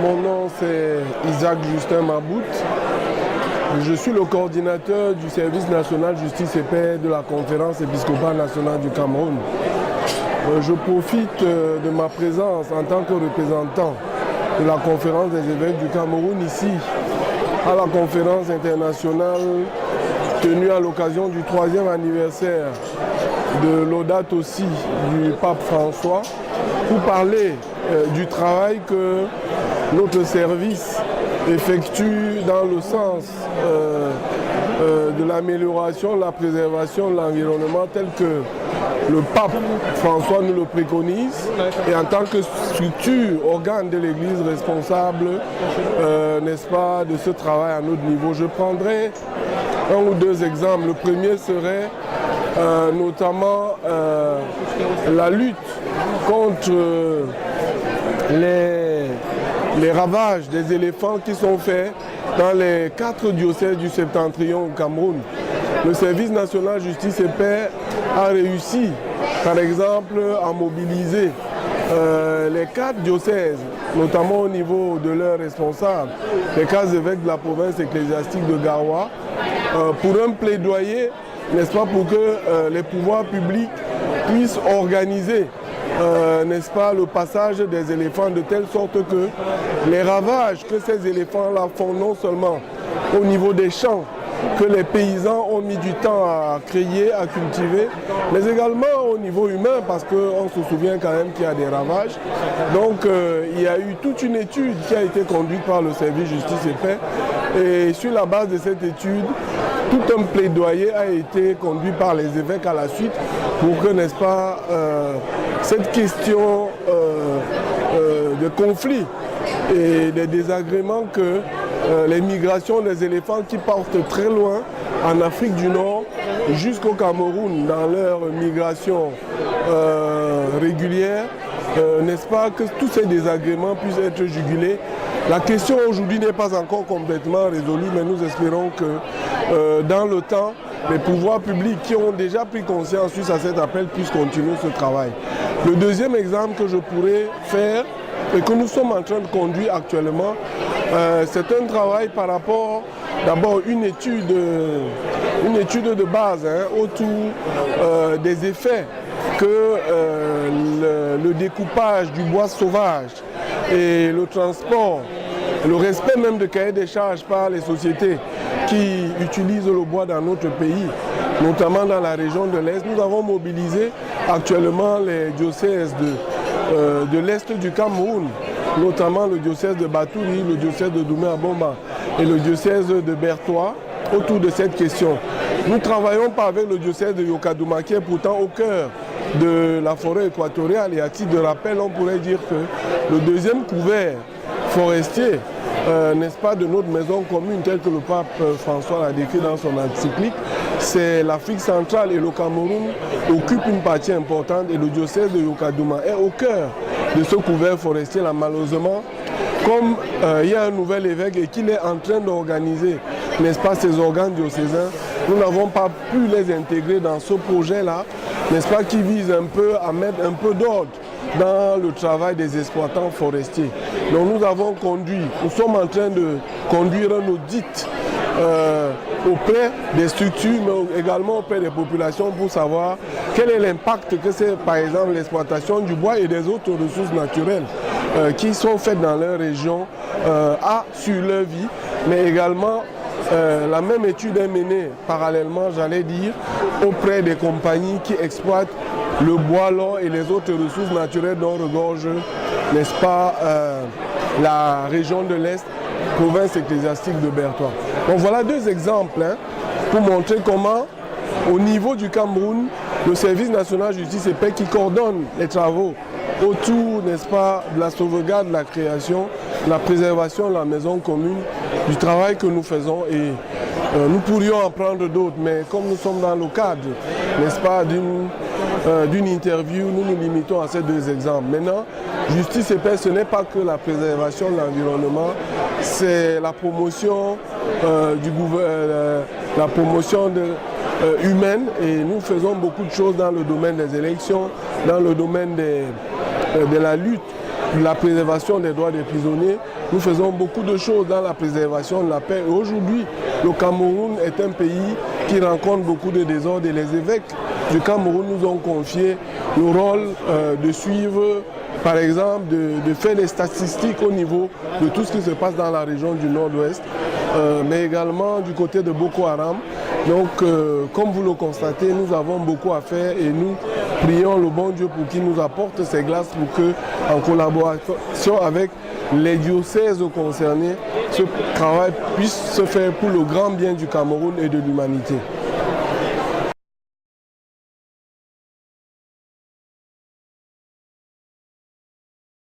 Mon nom c'est Isaac Justin Mabout. Je suis le coordinateur du service national justice et paix de la conférence épiscopale nationale du Cameroun. Je profite de ma présence en tant que représentant de la conférence des évêques du Cameroun ici à la conférence internationale tenue à l'occasion du 3e anniversaire de l'audate aussi du pape François pour parler du travail que notre service effectue dans le sens de l'amélioration, la préservation de l'environnement tel que le pape François nous le préconise et en tant que structure, organe de l'Église responsable, n'est-ce pas, de ce travail à notre niveau. Je prendrai un ou deux exemples. Le premier serait notamment la lutte contre les ravages des éléphants qui sont faits dans les 4 diocèses du Septentrion au Cameroun. Le service national justice et paix a réussi, par exemple, à mobiliser les 4 diocèses, notamment au niveau de leurs responsables, les 4 évêques de la province ecclésiastique de Garoua, pour un plaidoyer, n'est-ce pas, pour que les pouvoirs publics puissent organiser n'est-ce pas, le passage des éléphants de telle sorte que les ravages que ces éléphants-là font non seulement au niveau des champs que les paysans ont mis du temps à créer, à cultiver, mais également au niveau humain parce qu'on se souvient quand même qu'il y a des ravages. Donc il y a eu toute une étude qui a été conduite par le service justice et paix et sur la base de cette étude, tout un plaidoyer a été conduit par les évêques à la suite pour que, n'est-ce pas, cette question de conflit et des désagréments que les migrations des éléphants qui partent très loin en Afrique du Nord jusqu'au Cameroun dans leur migration régulière, n'est-ce pas, que tous ces désagréments puissent être jugulés. La question aujourd'hui n'est pas encore complètement résolue, mais nous espérons que dans le temps, les pouvoirs publics qui ont déjà pris conscience suite à cet appel puissent continuer ce travail. Le deuxième exemple que je pourrais faire et que nous sommes en train de conduire actuellement, c'est un travail par rapport, d'abord une étude de base autour des effets que le découpage du bois sauvage et le transport, le respect même de cahier des charges par les sociétés qui utilisent le bois dans notre pays, notamment dans la région de l'Est. Nous avons mobilisé actuellement les diocèses de l'Est du Cameroun, notamment le diocèse de Batouri, le diocèse de Doumé-Abomba et le diocèse de Bertois autour de cette question. Nous ne travaillons pas avec le diocèse de Yokadouma qui est pourtant au cœur de la forêt équatoriale et à titre de rappel, on pourrait dire que le deuxième couvert forestier, n'est-ce pas, de notre maison commune tel que le pape François l'a décrit dans son encyclique, c'est l'Afrique centrale et le Cameroun occupe une partie importante et le diocèse de Yokadouma est au cœur de ce couvert forestier. Là, malheureusement, comme il y a un nouvel évêque et qu'il est en train d'organiser, n'est-ce pas, ces organes diocésains, nous n'avons pas pu les intégrer dans ce projet-là, n'est-ce pas, qui vise un peu à mettre un peu d'ordre dans le travail des exploitants forestiers. Donc nous sommes en train de conduire un audit auprès des structures, mais également auprès des populations pour savoir quel est l'impact que c'est, par exemple, l'exploitation du bois et des autres ressources naturelles qui sont faites dans leur région sur leur vie, mais également la même étude est menée parallèlement, j'allais dire, auprès des compagnies qui exploitent le bois, l'or et les autres ressources naturelles dont regorge, n'est-ce pas, la région de l'Est, province ecclésiastique de Bertois. Donc voilà 2 exemples pour montrer comment, au niveau du Cameroun, le service national justice et paix qui coordonne les travaux autour, n'est-ce pas, de la sauvegarde, de la création, de la préservation de la maison commune, du travail que nous faisons et nous pourrions en prendre d'autres, mais comme nous sommes dans le cadre, n'est-ce pas, d'une interview, nous nous limitons à ces 2 exemples. Maintenant, justice et paix, ce n'est pas que la préservation de l'environnement, c'est la promotion la promotion humaine et nous faisons beaucoup de choses dans le domaine des élections, dans le domaine de la lutte la préservation des droits des prisonniers. Nous faisons beaucoup de choses dans la préservation de la paix. Et aujourd'hui, le Cameroun est un pays qui rencontre beaucoup de désordres et les évêques du Cameroun nous ont confié le rôle de suivre, par exemple, de faire des statistiques au niveau de tout ce qui se passe dans la région du Nord-Ouest, mais également du côté de Boko Haram. Donc, comme vous le constatez, nous avons beaucoup à faire et nous prions le bon Dieu pour qu'il nous apporte ces grâces pour que, en collaboration avec les diocèses concernés, ce travail puisse se faire pour le grand bien du Cameroun et de l'humanité.